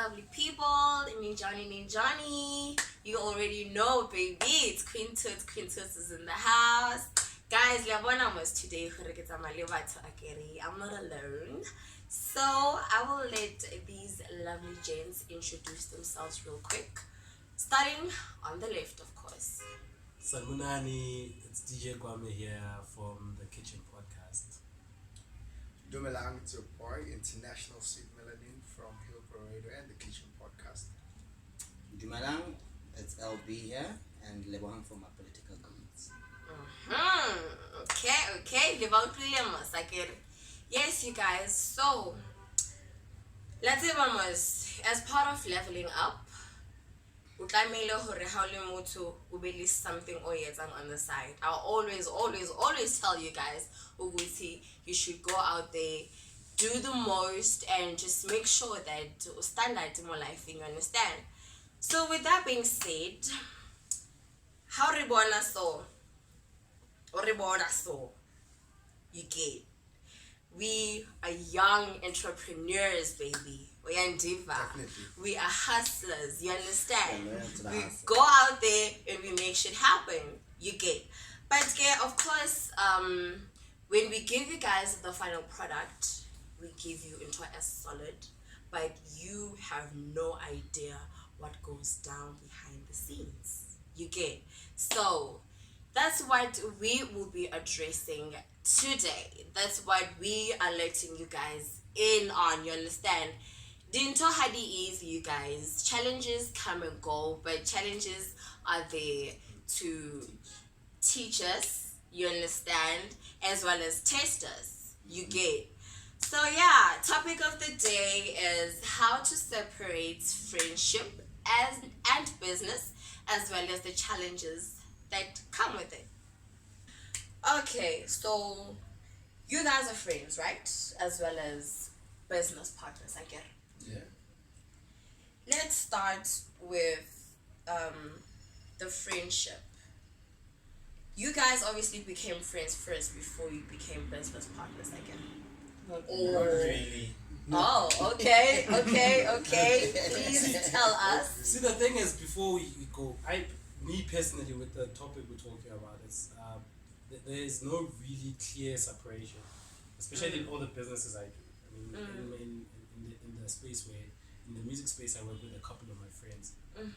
lovely people. Johnny. You already know, baby. It's Queen Toots. Queen Toots is in the house. Guys, Liabona was today. I'm not alone. So I will let these lovely gents introduce themselves real quick. Starting on the left, of course. Salmunani, it's DJ Kwame here from the Kitchen Podcast. Dumelang, it's your boy, International Sweet Melanin from Hillbrow Radio and the Kitchen Podcast. Dumelang, it's LB here and Lebon from my political goods. Okay. Yes, you guys. So, let's say as part of leveling up, something on the side. I'll always tell you guys, you should go out there, do the most, and just make sure that standard in life, you understand? So with that being said, how ribona so you get, we are young entrepreneurs, baby. We are diva. We are hustlers. You understand? We go out there and we make shit happen. You get. But of course, when we give you guys the final product, we give you into a solid, but you have no idea what goes down behind the scenes. You get. So that's what we will be addressing today. That's what we are letting you guys in on. You understand? Dinto Hadi is, you guys. Challenges come and go, but challenges are there to teach us, you understand, as well as test us. You get. So yeah, topic of the day is how to separate friendship and business, as well as the challenges that come with it. Okay, so you guys are friends, right? As well as business partners, I get it. Yeah. Let's start with the friendship. You guys obviously became friends first before you became business partners, I get it. Not really. Oh, okay. Please tell us. See, the thing is, before we go, me personally, with the topic we're talking about, is there is no really clear separation, especially in all the businesses I do. I mean, in the space where, in the music space, I work with a couple of my friends, and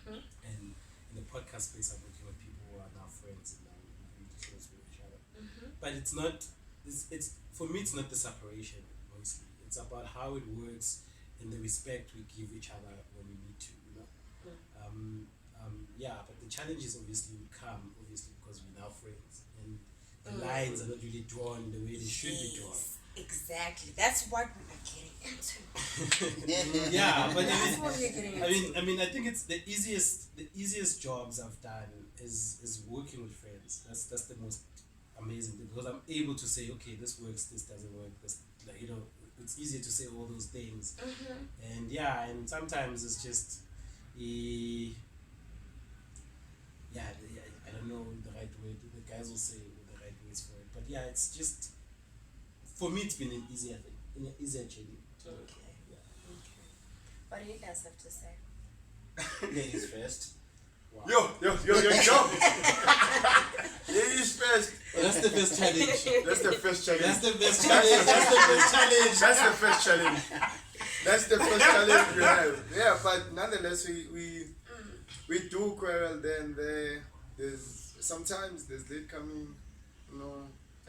in the podcast space, I'm working with people who are now friends and now really close with each other. But it's not. It's for me. It's not the separation. Mostly, it's about how it works and the respect we give each other when we need to. Yeah, but the challenges obviously would come, because we're now friends and the lines are not really drawn the way they should be drawn. Exactly. That's what we are getting into. Yeah, but that's what we're getting into. I mean, I think it's the easiest jobs I've done is working with friends. That's the most amazing thing, because I'm able to say, okay, this works, this doesn't work, this, it's easier to say all those things. And yeah, and sometimes it's just I don't know the right word. The guys will say the right words for it, but yeah, it's just, for me, it's been an easier journey. Okay. What do you guys have to say? Ladies first. Wow. Yo. Ladies first. Well, that's the first challenge. That's the first challenge. That's the best challenge. That's the first challenge. That's the first challenge we have. Yeah, but nonetheless, we do quarrel then sometimes there's late coming,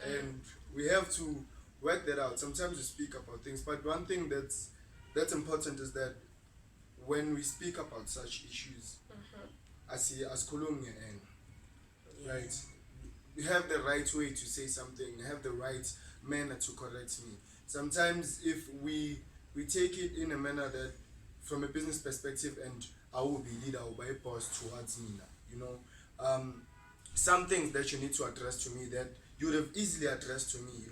and we have to work that out. Sometimes we speak about things, but one thing that's important is that when we speak about such issues, as Colombia, right, you have the right way to say something, you have the right manner to correct me. Sometimes if we take it in a manner that, from a business perspective, and I will be leader, I will be a boss towards me, some things that you need to address to me that you would have easily addressed to me,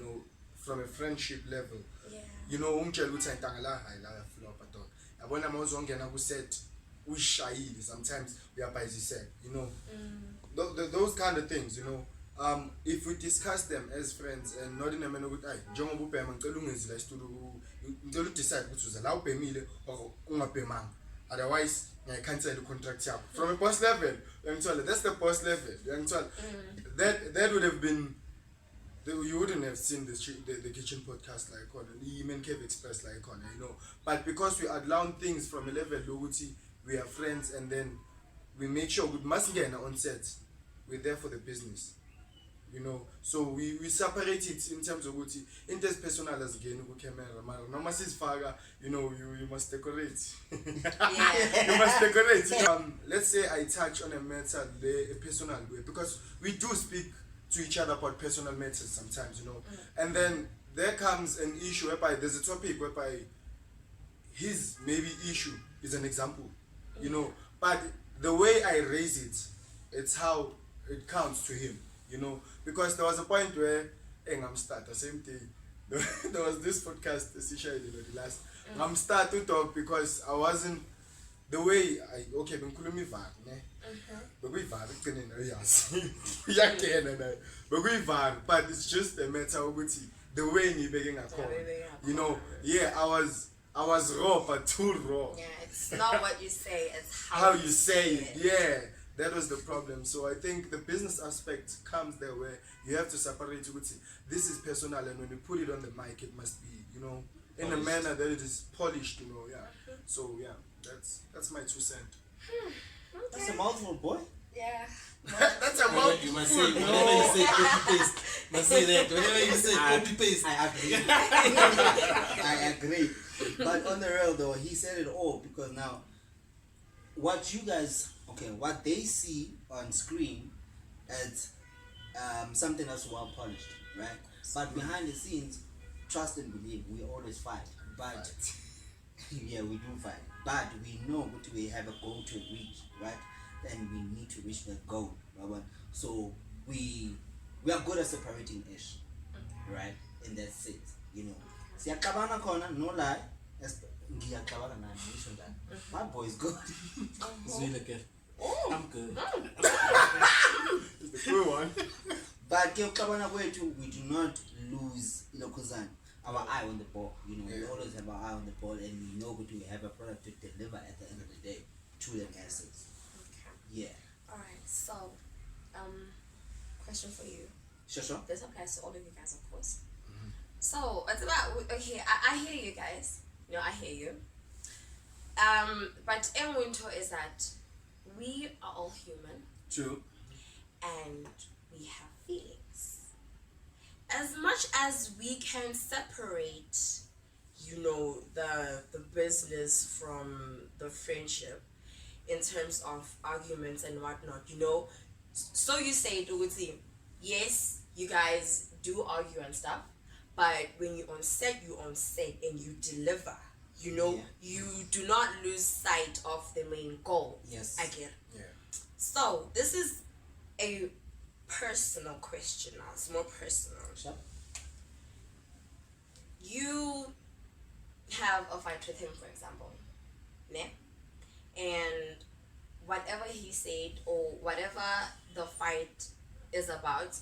from a friendship level. Yeah. Umtshela ukuthi ayintangala hayi la flop at all. Yabona mawuzongena ku set ushayile, sometimes uyabhayizisela, those kind of things, if we discuss them as friends and not in a manner ukuthi njengoba ubhema ngicela ungenzile studio ngicela udecide ukuthi uza la ubhemile or ungabhemanga, Otherwise, I cancel the contract. From a boss level, that's the boss level. That would have been. You wouldn't have seen the kitchen podcast like on the Human Cave Express like on, But because we allow things from a level loyalty, we are friends, and then we make sure we must get on set. We're there for the business. So we separate it in terms of what interpersonal as again camera. No massive faga, you must decorate. Yeah. You must decorate. Let's say I touch on a matter a personal way, because we do speak to each other about personal matters sometimes, and then there comes an issue whereby there's a topic whereby his maybe issue is an example, but the way I raise it, it's how it counts to him, because there was a point where I'm start the same thing. There was this podcast the last I'm start to talk because I wasn't the way I okay benkulumi var ne but we var yes but we var, but it's just a matter of the way you begging a call, I was raw, but too raw. Yeah, it's not what you say, it's how you say it. Yeah, that was the problem. So I think the business aspect comes there where you have to separate it. This is personal, and when you put it on the mic, it must be, in a manner that it is polished, Yeah. So yeah, that's my 2 cents. Okay. That's a mouthful, boy. Yeah. That's a mouthful. You must say, whenever you say copy paste, must say that. Whenever you say copy paste. I agree. But on the real though, he said it all, because now what you guys, what they see on screen is something that's well polished, right? But behind the scenes, trust and believe, we always fight. But yeah, we do fight. But we know that we have a goal to reach, right? And we need to reach that goal, right? So we are good at separating ish, right? In that sense, Siyakabana corner, no lie. Ngiyakabana na mission that. My boy's good. It's really good. I'm good. It's the cool one. But we do not lose our eye on the ball. We always have our eye on the ball, and we know that we have a product to deliver at the end of the day to the masses. Okay. Yeah. Alright, so question for you. Sure. This applies to all of you guys, of course. So it's about I hear you guys. I hear you. But in winter is that we are all human. True. And we have feelings. As much as we can separate, the business from the friendship in terms of arguments and whatnot, So you say, yes, you guys do argue and stuff, but when you're on set and you deliver, you do not lose sight of the main goal. Yes. I get it. Yeah. So this is a personal question now. It's more personal. Sure. You have a fight with him, for example, ne? And whatever he said or whatever the fight is about,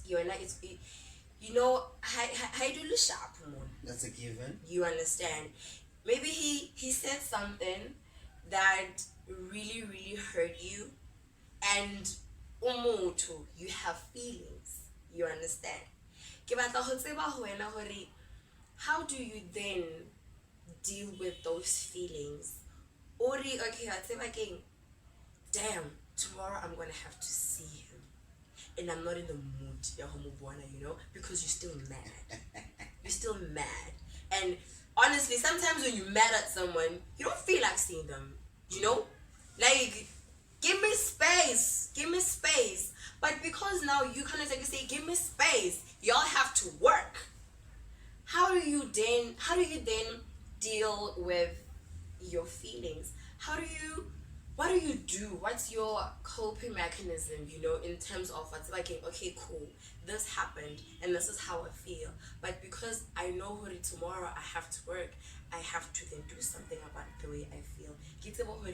That's a given. You understand? Maybe he said something that really, really hurt you, and you have feelings. You understand? How do you then deal with those feelings? Damn, tomorrow I'm gonna have to see him, and I'm not in the mood, because you're still mad. You're still mad. And honestly, sometimes when you're mad at someone, you don't feel like seeing them, Like, give me space. But because now you kind of say, give me space, y'all have to work. How do you then deal with your feelings? What do you do? What's your coping mechanism, in terms of what's like, okay, cool, this happened and this is how I feel. But because I know tomorrow I have to work, I have to then do something about the way I feel.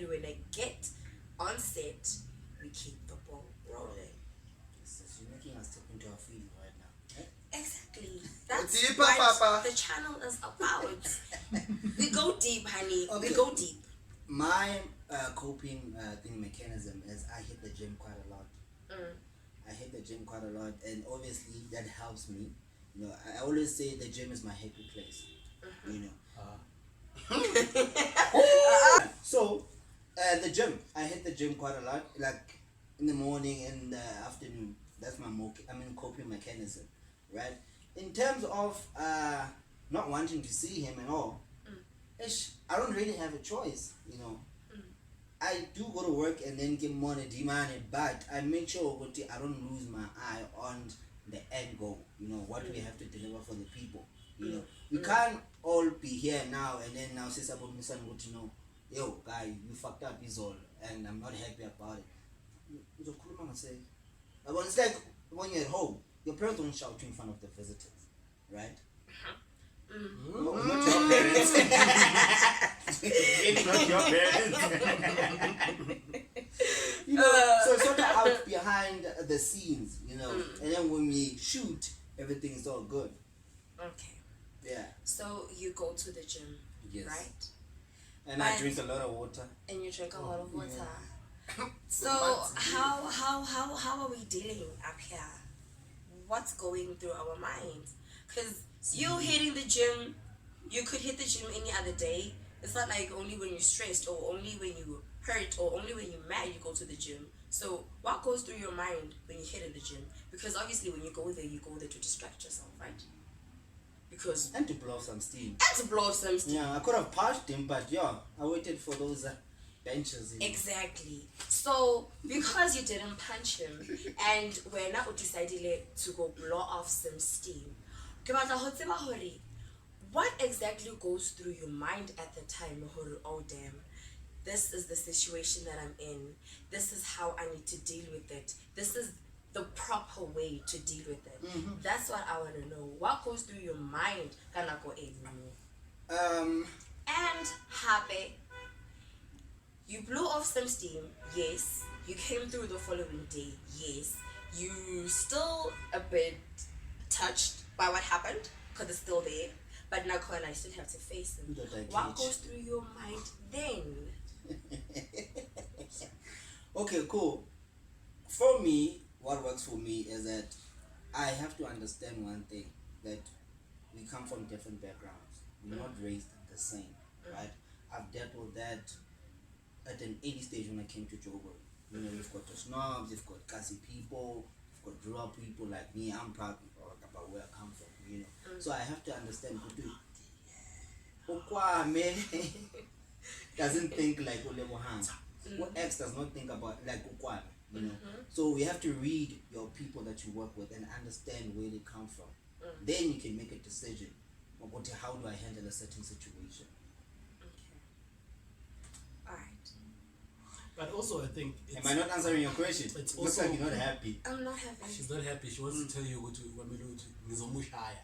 When I get on set, we keep the ball rolling. So you're making us step into our feeling right now. Exactly. That's Deeper, what Papa. the channel is about. We go deep, honey. We go deep. my coping thing mechanism is I hit the gym quite a lot. I hit the gym quite a lot, and obviously that helps me. You know, I always say the gym is my happy place. You know. So, the gym. I hit the gym quite a lot, like in the morning and the afternoon. That's my coping mechanism, right? In terms of not wanting to see him at all, I don't really have a choice, you know. I do go to work and then get money demand, but I make sure I don't lose my eye on the end goal. You know what we have to deliver for the people. You know, we can't all be here now and then now say about me son what you know, yo guy, you fucked up is all, and I'm not happy about it. It's like when you're at home, your parents don't shout you in front of the visitors, right? No, not your parents. Not your parents. You know, so it's sort of out behind the scenes, you know. And then when we shoot, everything is all good. Okay. Yeah. So you go to the gym, Yes. right? And I drink a lot of water. And you drink a lot of water. Yeah. So how are we dealing up here? What's going through our minds? Because you hitting the gym, you could hit the gym any other day. It's not like only when you're stressed or only when you hurt or only when you're mad you go to the gym. So what goes through your mind when you hit in the gym? Because obviously when you go there to distract yourself, right? Because And to blow off some steam. and to blow off some steam. Yeah, I could have punched him, but yeah, I waited for those benches. Exactly. So because you didn't punch him and we're now decided to go blow off some steam, what exactly goes through your mind at the time? Oh damn, this is the situation that I'm in. This is how I need to deal with it. This is the proper way to deal with it. That's what I want to know. What goes through your mind? And happy. You blew off some steam, yes. You came through the following day, yes. You still a bit touched by what happened, because it's still there. But now I still have to face them. What goes through your mind then? Okay, cool. For me, what works for me is that I have to understand one thing, that we come from different backgrounds. We're not raised the same, right? I've dealt with that at an 80 stage when I came to Joburg. You know, you've got the snobs, you've got classy people, you've got draw people like me. I'm proud about where I come from, you know. So I have to understand doesn't think like Olemohan. What X does not think about like Ukwame, you know. So we have to read your people that you work with and understand where they come from. Then you can make a decision about how do I handle a certain situation. But also, I think. Am I not answering your question? It's looks also, like you're not happy. I'm not happy. She's not happy. She wants to tell you to Nizomushaya.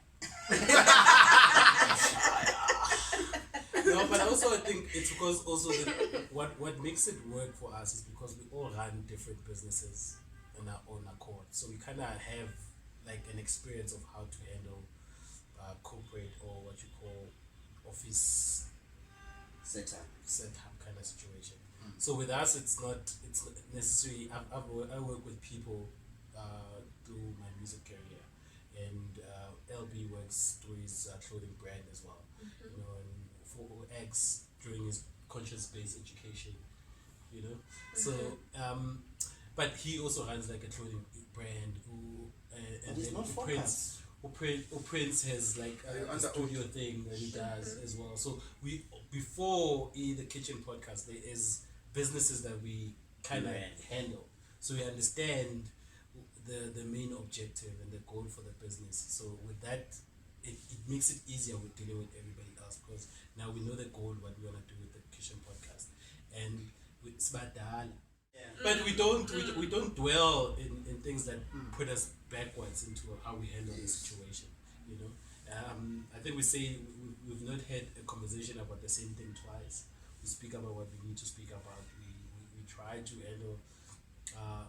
No, but also I think it's because also what makes it work for us is because we all run different businesses on our own accord. So we kind of have like an experience of how to handle corporate or what you call office setup kind of situation. So with us, it's not necessarily. I work with people through my music career, and LB works through his clothing brand as well. You know, and for X during his conscience-based education. You know, so but he also runs like a clothing brand and then Prince has like a studio thing that he does as well. So we before the Kitchen Podcast, there is businesses that we kind of handle, so we understand the main objective and the goal for the business. So with that, it makes it easier with dealing with everybody else, because now we know the goal, what we want to do with the Kitchen Podcast, and with Sbadala. But we don't dwell in things that put us backwards into how we handle the situation. You know, I think we say we've not had a conversation about the same thing twice. We speak about what we need to speak about. We try to handle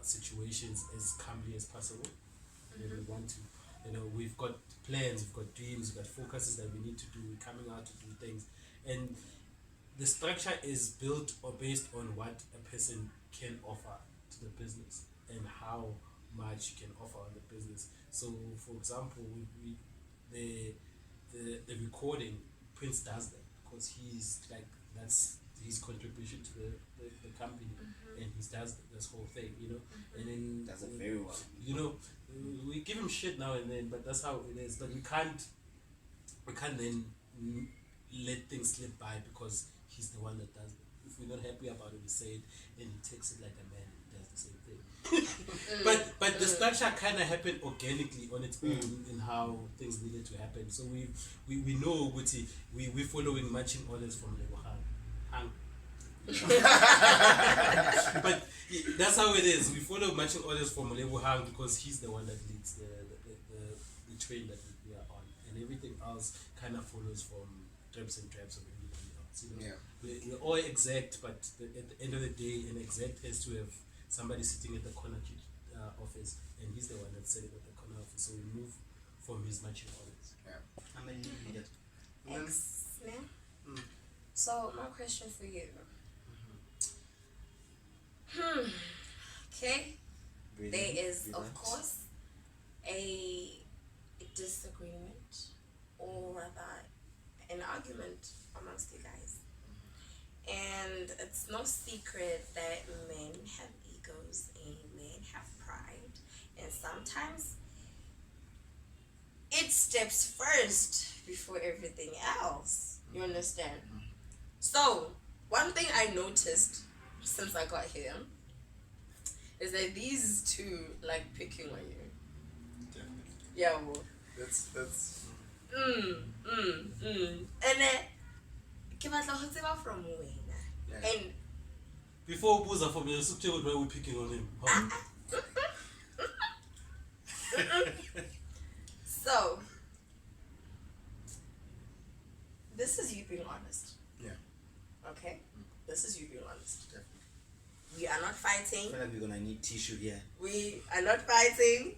situations as calmly as possible. You know, we want to, you know, we've got plans, we've got dreams, we've got focuses that we need to do. We're coming out to do things, and the structure is built or based on what a person can offer to the business and how much you can offer on the business. So, for example, the recording, Prince does that because he's like that's his contribution to the company, and he does this whole thing, and then Does it very well. We give him shit now and then, but that's how it is. But we can't then let things slip by because he's the one that does it. If we're not happy about it, we say it, and he takes it like a man and does the same thing. but the structure kind of happened organically on its own in how things needed to happen. So we know we're following matching orders from Lebohang. But that's how it is. We follow matching orders from Lebohang because he's the one that leads the train that we are on, and everything else kind of follows from dribs and drabs of everybody else. We're all exact, but at the end of the day, an exact has to have somebody sitting at the corner office, and he's the one that's sitting at the corner office. So we move from his matching orders. How many did you get? Excellent. So my question for you. Okay. There is, of course, a disagreement or rather an argument amongst you guys. And it's no secret that men have egos and men have pride. And sometimes it steps first before everything else. You understand? So, one thing I noticed since I got here is that these two like picking on you. Definitely. Yeah, well. That's. And then, ke batla ho tseba from wena. Yeah. And Before Buza for me, why we're picking on him. so, this is you being honest. Yeah. Okay? This is you being honest. Definitely. We are not fighting. I feel like we're gonna need tissue here. We are not fighting.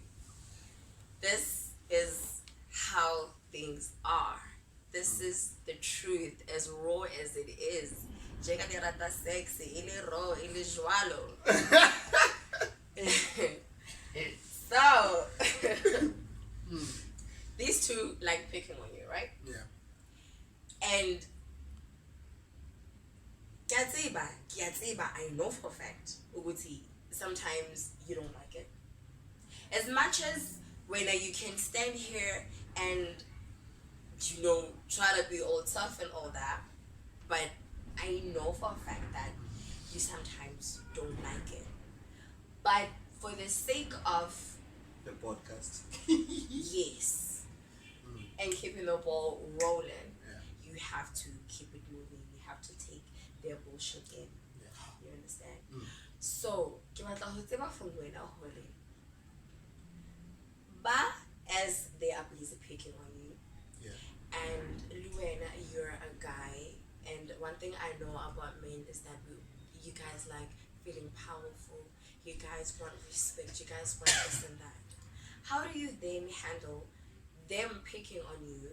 This is how things are. This is the truth, as raw as it is. Jega di rata sexy, ili raw, ili jwalo. So, these two like picking on you, right? Yeah. And Kiatsiba, I know for a fact, Uguti, sometimes you don't like it. As much as when you can stand here and, try to be all tough and all that, but I know for a fact that you sometimes don't like it. But for the sake of The podcast. yes, and keeping the ball rolling, Yeah. you have to keep it moving. You have to take their bullshit in. Yeah. You understand? So, ke batla ho tseba from wena hore ba as they are busy picking on you, Yeah. and Luena, you're a guy, and one thing I know about men is that you guys like feeling powerful. You guys want respect. You guys want this and that. How do you then handle them picking on you,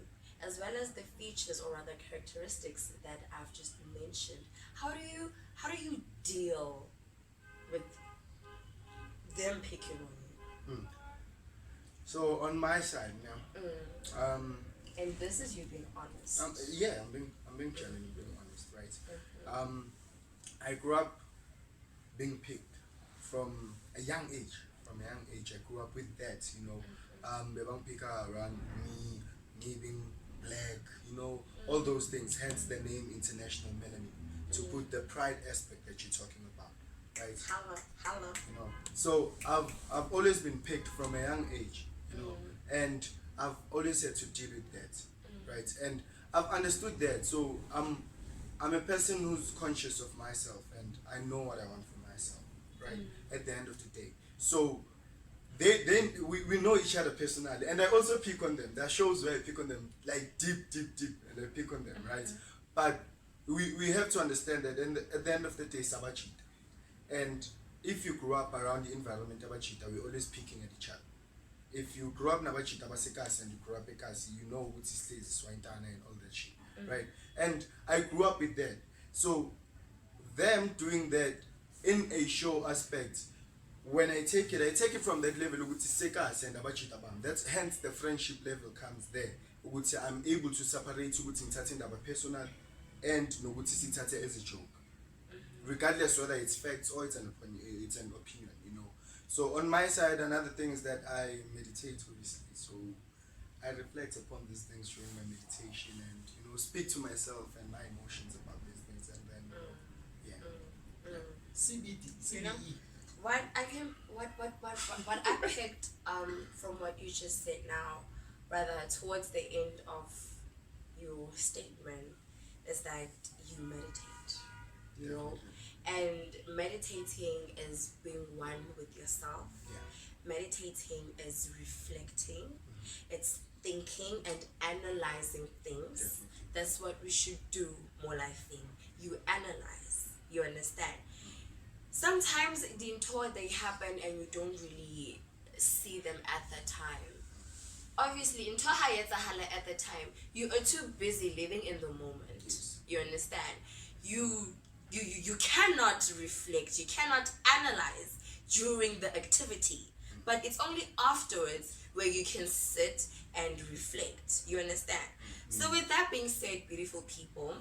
as well as the features or other characteristics that I've just mentioned? How do you deal with them picking on you? So on my side now, And this is you being honest. I'm being genuinely being honest, right? I grew up being picked from a young age. From a young age, I grew up with that, Bebang picker around me being black, all those things. Hence the name International Melanin, to put the pride aspect that you're talking about, right? Holla. So I've always been picked from a young age, and I've always had to deal with that, right? And I've understood that. So I'm a person who's conscious of myself, and I know what I want for myself, right? At the end of the day, so we know each other personally, and I also pick on them. There are shows where I pick on them like deep, and I pick on them, right? But we have to understand that at the end of the day, sabachit, and if you grew up around the environment abachita, we're always picking at each other. If you grew up nabachita basekasi and you grew up ekasi, you know what is Swaintana and all that shit, right? And I grew up with that. So them doing that in a show aspect, when I take it from that level ukuthi seka and abachita bam. That's hence the friendship level comes there. Ukuthi I'm able to separate ukuthi ngithathe indaba personal and nokuthi sithathe as a joke. Regardless whether it's facts or it's an opinion, you know. So on my side, another thing is that I meditate obviously. So I reflect upon these things during my meditation and speak to myself and my emotions about these things and then CBD, You know? CBE. What I picked from what you just said now, rather towards the end of your statement, is that you meditate. You know, and meditating is being one with yourself. Meditating is reflecting. It's thinking and analyzing things. That's what we should do more like thing. You analyze. You understand? Sometimes the tour they happen and you don't really see them at the time. Obviously, in at the time, you are too busy living in the moment. Yes. You understand? You cannot reflect, you cannot analyze during the activity. But it's only afterwards where you can sit and reflect. You understand? So with that being said, beautiful people,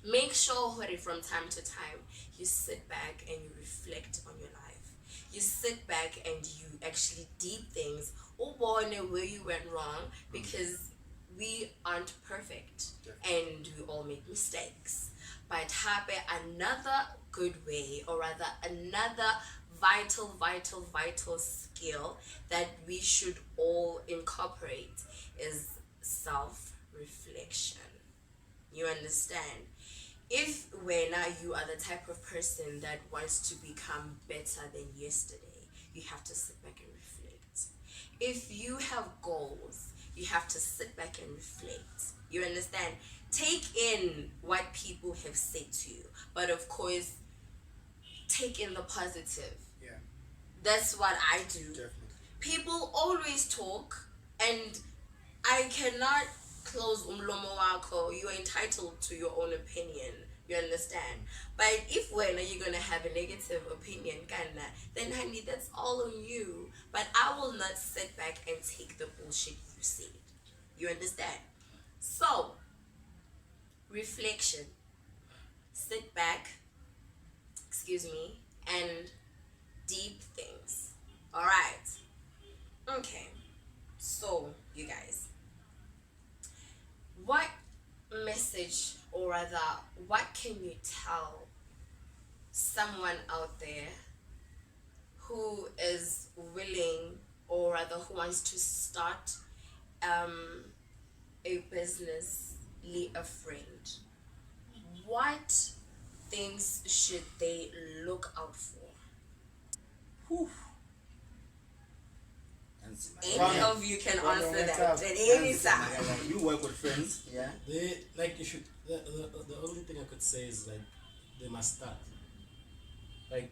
make sure from time to time you sit back and you reflect on your life. You sit back and you actually deep things or where you went wrong, because we aren't perfect and we all make mistakes. But have another good way, or rather another vital skill that we should all incorporate is self-reflection. You understand? If when you are the type of person that wants to become better than yesterday, you have to sit back and reflect. If you have goals, you have to sit back and reflect. You understand? Take in what people have said to you, but of course, take in the positive. Yeah. That's what I do. Definitely. People always talk, and I cannot close umlomo wako. You are entitled to your own opinion. You understand? But if when are you gonna have a negative opinion, kinda, then honey, that's all on you. But I will not sit back and take the bullshit you said. You understand? So, reflection. Sit back, and deep things. Alright. Okay. So, you guys, what message, or rather, what can you tell someone out there who is willing, or rather who wants to start a business, a friend? What things should they look out for? Whew. Any of you can answer that. Any side. You work with friends, yeah? They like you should. The only thing I could say is like they must start. Like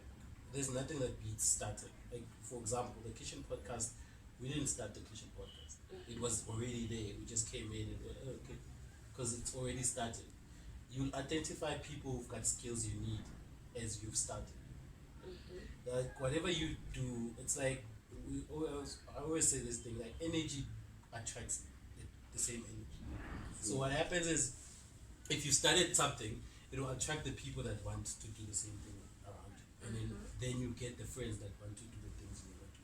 there's nothing that beats starting. Like for example, the kitchen podcast. We didn't start the kitchen podcast. It was already there. We just came in and okay, because it's already started. You'll identify people who've got skills you need as you've started. Like whatever you do, it's like I always say this thing, like energy attracts the same energy. So what happens is, if you started something, it will attract the people that want to do the same thing around you, and then you get the friends that want to do the things you want to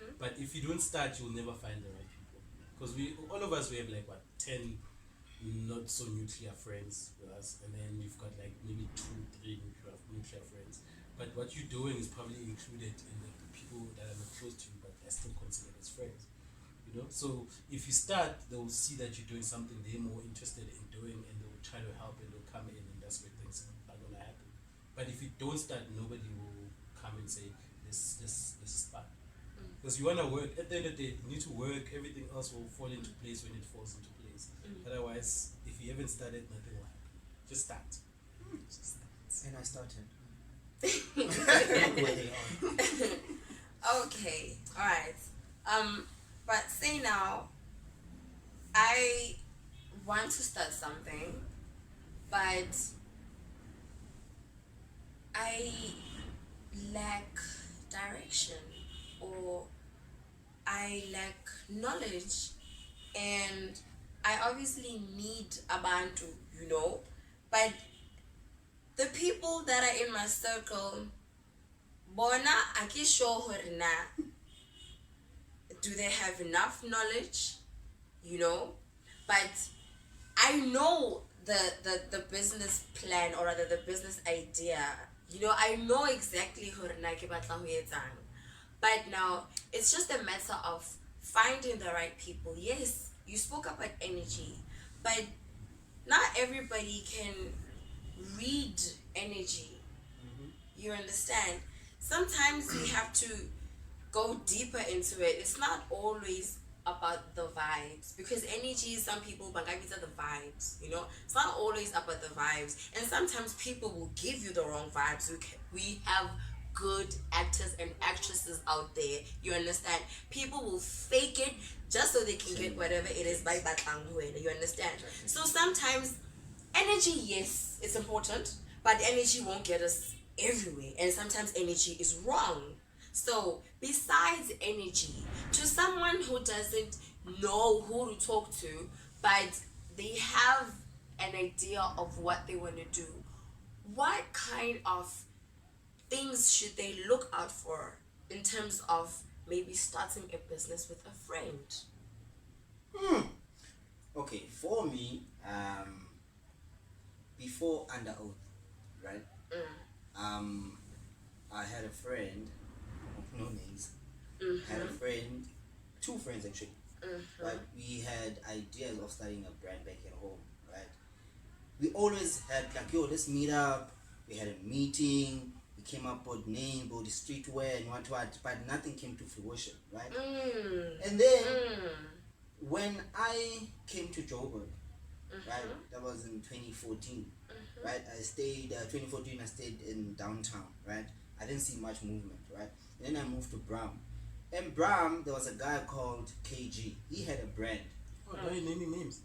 do. But if you don't start, you'll never find the right people, because all of us, we have like 10 not so nuclear friends with us, and then you've got like maybe 2-3 nuclear friends. But what you're doing is probably included in the people that are not close to you, but they're still considered as friends. You know, so if you start, they'll see that you're doing something they're more interested in doing, and they'll try to help, and they'll come in, and that's where things are gonna happen. But if you don't start, nobody will come and say this is fun. Because you wanna work. At the end of the day, you need to work. Everything else will fall into place when it falls into place. Otherwise, if you haven't started, nothing will happen. Just start. And I started. Okay, alright. But say now, I want to start something, but I lack direction, or I lack knowledge, and I obviously need abantu, but the people that are in my circle, bona aki sure hore na do they have enough knowledge, but I know the business plan, or rather the business idea. I know exactly hore na ke batla ho etsang. But now it's just a matter of finding the right people. Yes, you spoke about energy, but not everybody can read energy. You understand? Sometimes we have to go deeper into it. It's not always about the vibes, because energy, some people bangabita the vibes, it's not always about the vibes, and sometimes people will give you the wrong vibes. We have good actors and actresses out there, you understand? People will fake it just so they can get whatever it is by batlang, you understand? So sometimes energy, yes, it's important, but energy won't get us everywhere, and sometimes energy is wrong. So besides energy, to someone who doesn't know who to talk to, but they have an idea of what they want to do, what kind of things should they look out for in terms of maybe starting a business with a friend? Okay, for me, before under oath, right? I had a friend, no names. Had a friend, two friends actually. Right? We had ideas of starting a brand back at home, right? We always had like, yo, let's meet up. We had a meeting. We came up with names, with the streetwear and what, but nothing came to fruition, right? And then when I came to Joburg, right, that was in 2014, right? I stayed 2014. I stayed in downtown, right? I didn't see much movement, right? And then I moved to Bram. In Bram, there was a guy called KG. He had a brand. Oh, now you're naming names.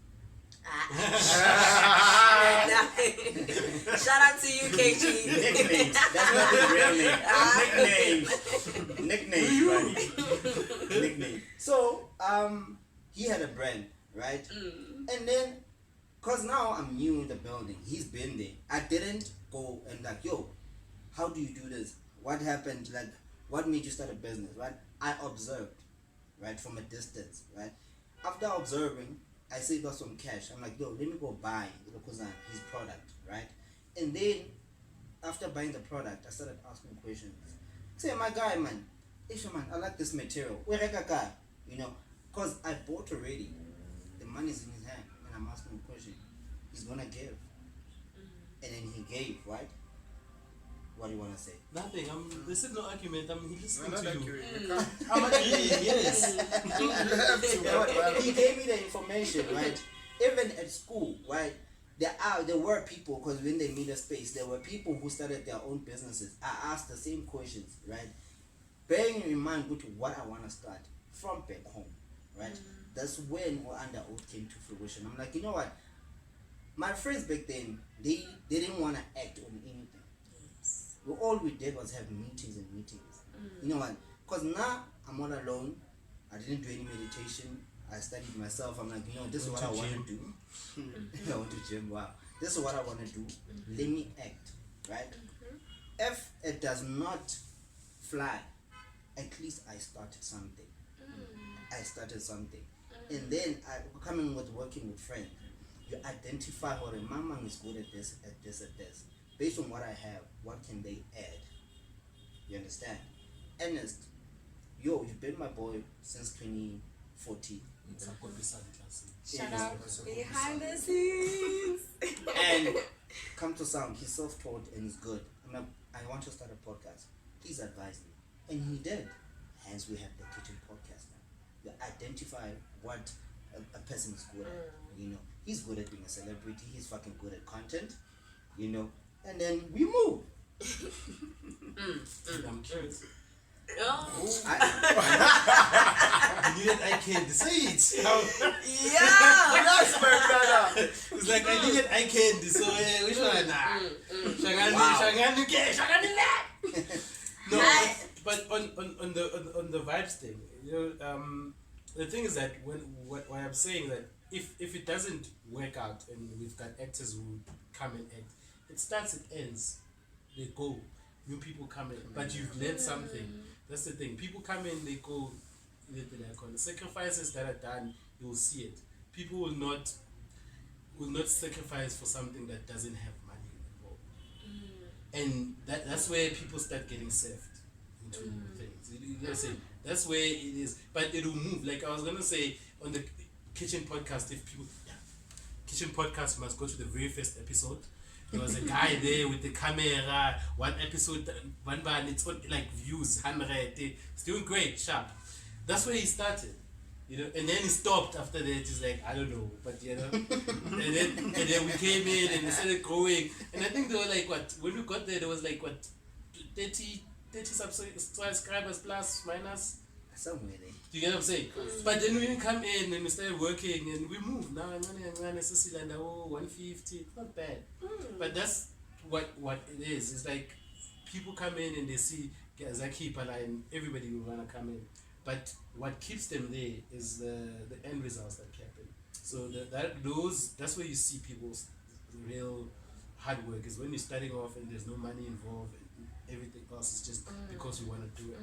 Shout out to you, KG. Nicknames. That's not his real name. Nicknames. Nicknames, right? Nickname. So, he had a brand, right? And then, cause now I'm new in the building. He's been there. I didn't go and like, yo, how do you do this? What happened? Like, what made you start a business, right? I observed, right, from a distance, right? After observing, I saved up some cash. I'm like, yo, let me go buy his product, right? And then, after buying the product, I started asking questions. Say, my guy, man, I like this material. Where I got, because I bought already. The money's in his hand, and I'm asking him a question. He's gonna give. And then he gave, right? What do you want to say? Nothing. This is no argument. He's listening We're not to you. accurate. I'm agreeing, yes. He gave me the information, right? Even at school, right? There were people, because when they made a space, there were people who started their own businesses. I asked the same questions, right? Bearing in mind what I want to start from back home, right? That's when Under Oath came to fruition. I'm like, you know what? My friends back then, they didn't want to act on anything. All we did was have meetings and meetings. You know what? Because now I'm all alone. I didn't do any meditation. I studied myself. I'm like, this is what I want to do. I went to gym. Wow. This is what I want to do. Let me act. Right? If it does not fly, at least I started something. And then coming with working with friends, you identify what a mama is good at this, at this. Based on what I have, what can they add? You understand? Ernest, you've been my boy since 2014. Shout out behind the scenes. And come to sound, he's self-taught and he's good. I want to start a podcast. Please advise me. And he did. Hence, we have the Kitchen Podcast now. We identify what a person is good at. He's good at being a celebrity. He's fucking good at content. And then we move. I'm cute. Oh. I needed I can't say it. Yeah. Yes, my brother. It's like I needed I can't. So which one? No, but on the vibes thing, the thing is that what I'm saying that if it doesn't work out and we've got actors who come and act, it starts, it ends, they go, new people come in, but you've learned something. That's the thing. People come in, they go. The sacrifices that are done, you will see it. People will not sacrifice for something that doesn't have money involved, and that's where people start getting saved into things. You gotta say that's where it is, but it will move. Like I was gonna say on the kitchen podcast, if people, kitchen podcast must go to the very first episode. There was a guy there with the camera. One episode, one man, it's on like views 100. It's doing great, sharp. That's where he started, and then he stopped after that. He's like, I don't know, but and then we came in and we started growing. And I think there were like when we got there was like 30 subscribers plus minus. Somewhere there. Do you get what I'm saying? But then we come in and we started working and we moved. Now I'm going to 150. It's not bad. But that's what it is. It's like people come in and they see Zaki Pala and everybody will want to come in. But what keeps them there is the end results that happen. So that's where you see people's real hard work, is when you're starting off and there's no money involved and everything else is just because you want to do it.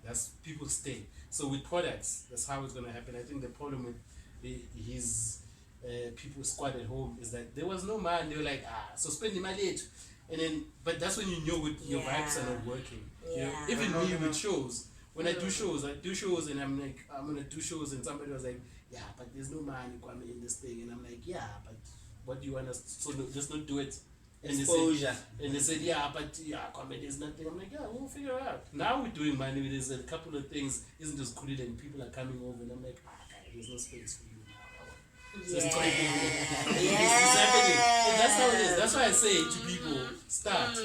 That's people stay. So with products, that's how it's gonna happen. I think the problem with his people squad at home is that there was no man. They were like, so spend the money, and then but that's when you know with your vibes are not working. Even me with shows. When I do shows and I'm like, I'm gonna do shows, and somebody was like, yeah, but there's no money in this thing, and I'm like, yeah, but what do you want us to, so just not do it? And Exposure. They said, yeah, but comedy is nothing. I'm like, yeah, we'll figure it out. Now we're doing money. There's a couple of things isn't just cool, and people are coming over, and I'm like, there's no space for you now. So it's happening. And that's how it is. That's why I say to people, start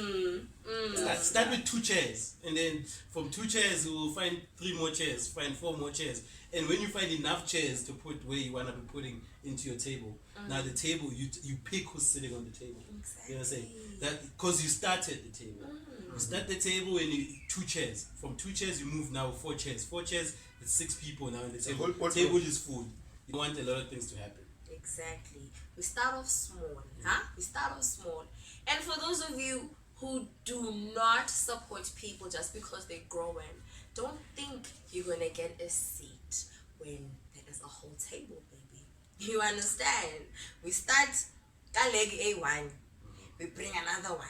with 2 chairs, and then from 2 chairs you will find 3 more chairs, find 4 more chairs, and when you find enough chairs to put where you want to be putting into your table, now the table you pick who's sitting on the table. You know what I'm saying? That because you started the table. You start the table and 2 chairs. From 2 chairs you move now 4 chairs. 4 chairs, it's 6 people now in the table. The table is full. You want a lot of things to happen. Exactly. We start off small, We start off small. And for those of you who do not support people just because they're growing, don't think you're gonna get a seat when there is a whole table, baby. You understand? We start leg A1, we bring another one,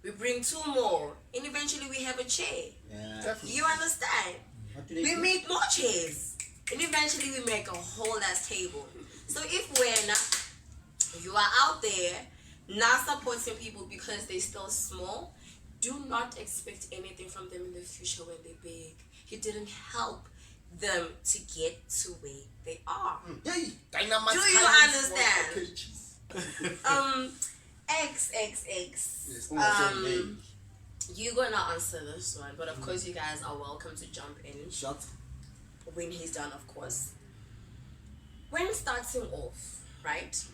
we bring 2 more, and eventually we have a chair. Yeah. You understand? We make more chairs, and eventually we make a whole ass table. So if when you are out there not supporting people because they're still small, do not expect anything from them in the future when they're big. You didn't help them to get to where they are. Do you understand? XXX. You're gonna answer this one, but of course you guys are welcome to jump in. Shut. When he's done, of course. When starting off, right?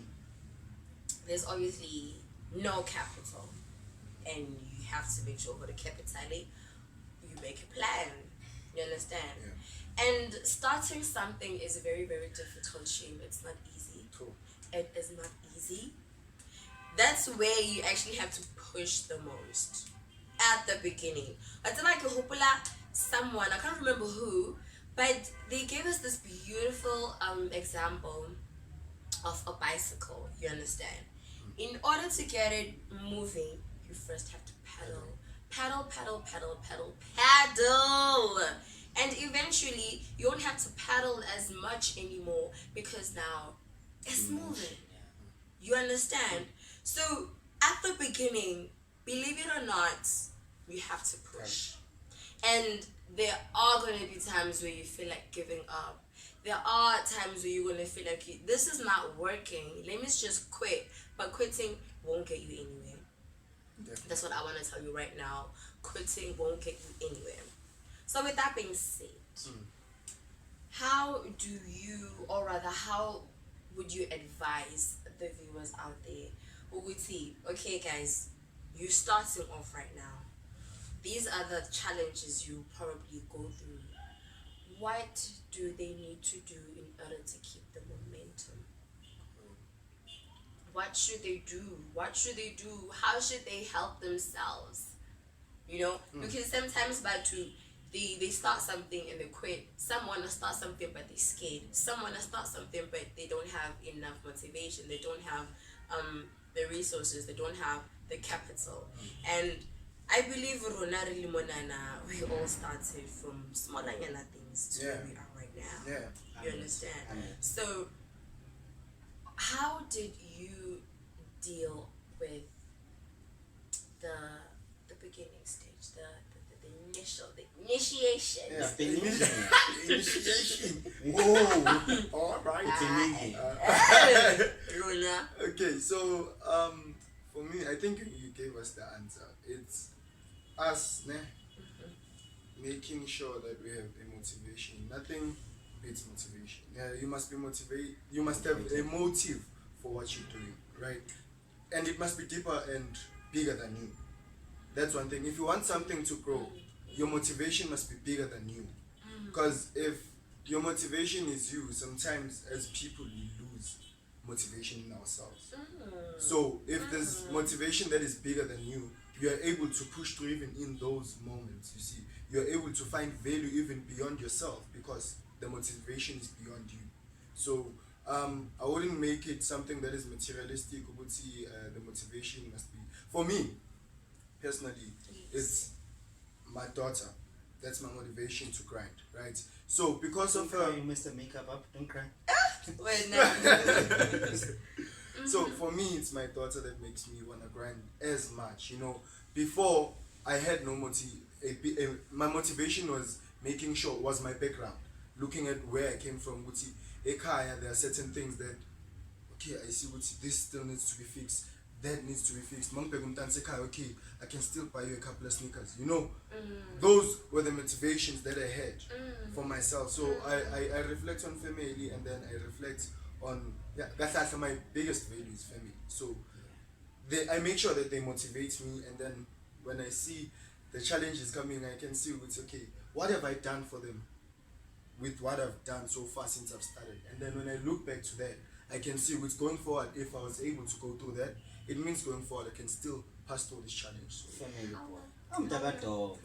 There's obviously no capital, and you have to make sure for the capital, you make a plan. You understand? Yeah. And starting something is a very, very difficult shame. It's not easy. Cool. It is not easy. That's where you actually have to push the most at the beginning. I feel like someone, I can't remember who, but they gave us this beautiful example of a bicycle. You understand? In order to get it moving, you first have to pedal. And eventually, you don't have to pedal as much anymore because now it's moving. You understand? So, at the beginning, believe it or not, you have to push. And there are going to be times where you feel like giving up. There are times where you're going to feel like this is not working. Let me just quit. But quitting won't get you anywhere. Definitely. That's what I want to tell you right now. Quitting won't get you anywhere. So with that being said, how do you, or rather, how would you advise the viewers out there? Okay, guys, you're starting off right now. These are the challenges you probably go through. What do they need to do in order to keep the momentum? What should they do? What should they do? How should they help themselves? You know, because sometimes they start something and they quit. Some want to start something but they're scared. Some want to start something but they don't have enough motivation. They don't have the resources. They don't have the capital. And I believe Rona really monana, we all started from smaller things to where we are right now. Yeah. You understand? So how did you deal with the beginning stage, the initiation? Yeah. The Initiation. Oh, all right. Rona. Okay, so for me, I think you gave us the answer. It's us, making sure that we have a motivation. Nothing beats motivation. Yeah, you must be motivated. You must have a motive for what you're doing, right? And it must be deeper and bigger than you. That's one thing. If you want something to grow, your motivation must be bigger than you. Because if your motivation is you, sometimes as people we lose motivation in ourselves. So if there's motivation that is bigger than you, you are able to push through even in those moments. You see, you're able to find value even beyond yourself because the motivation is beyond you. So I wouldn't make it something that is materialistic. The motivation must be, for me personally, it's my daughter. That's my motivation to grind, right? So because of her, you messed the makeup up. Don't cry. Wait, no. So for me, it's my daughter that makes me want to grind as much. You know, before I had no my motivation was making sure, was my background, looking at where I came from. Ekaya, there are certain things that, okay, I see this still needs to be fixed, that needs to be fixed. Okay, I can still buy you a couple of sneakers. You know, those were the motivations that I had for myself. So I reflect on family, and then I reflect on, that's my biggest value is family. So I make sure that they motivate me, and then when I see the challenges coming, I can see it's okay, what have I done for them with what I've done so far since I've started. And then when I look back to that, I can see what's going forward. If I was able to go through that, it means going forward I can still pass through this challenge. So Family. I'm Tagato.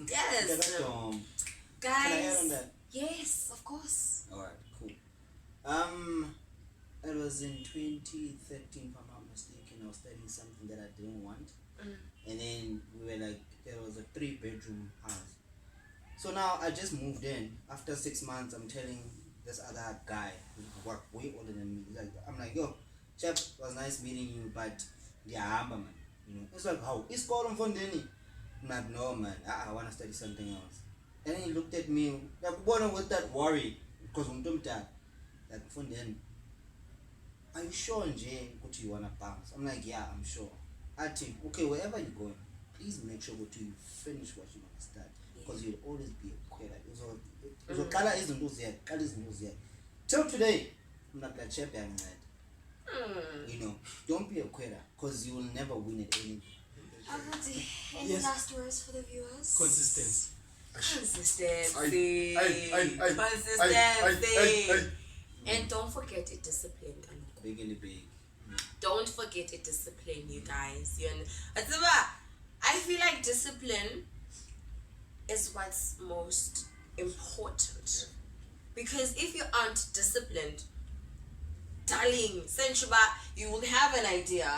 Yes. Can I add on Guys. that? Yes, of course. Alright, cool. It was in 2013, if I'm not mistaken. I was studying something that I didn't want. And then we were like, there was a 3-bedroom house. So now I just moved in. After 6 months, I'm telling this other guy who worked way older than me. I'm like, yo, chap, it was nice meeting you, but yeah, man. You know, it's like, how? It's called on Fondeni. I'm like, no, man, I want to study something else. And then he looked at me, like, born with that worry, because I'm like, Fondeni, are you sure, Jay, what you want to bounce? I'm like, yeah, I'm sure. I think, okay, wherever you're going, please make sure that you finish what you want to start. Because you'll always be a quitter. So color isn't those yet. Color isn't those yet. Till today, I'm not that champion. You know, don't be a quitter because you will never win at anything. Any last words for the viewers? Consistency. Consistency. And don't forget it discipline. Big and big. Don't forget it discipline, you guys. I feel like discipline is what's most important. Because if you aren't disciplined, darling, you will have an idea,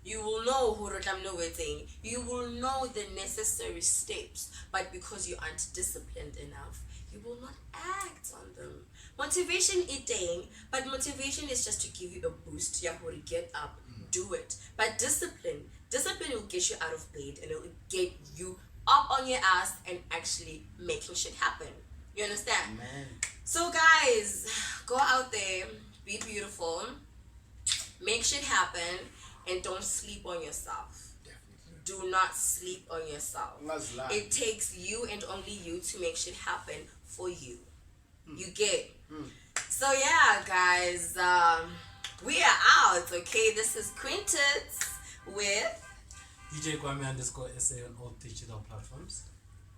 you will know who waiting, you will know the necessary steps, but because you aren't disciplined enough, you will not act on them. Motivation eating, but motivation is just to give you a boost. You have to get up, do it. But discipline will get you out of bed and it will get you up on your ass and actually making shit happen. You understand? Man. So guys, go out there, be beautiful, make shit happen, and don't sleep on yourself. definitely. Do not sleep on yourself. Let's lie. It takes you and only you to make shit happen for you. You get? So yeah, guys, we are out. Okay, this is Quintus with DJ Kwame_SA on all digital platforms.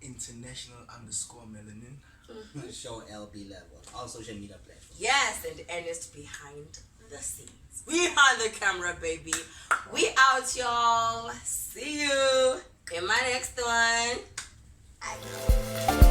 International_melanin. Show LB level. All social media platforms. yes, and Ernest behind the scenes. We are the camera, baby. We out, y'all. See you in my next one. Bye.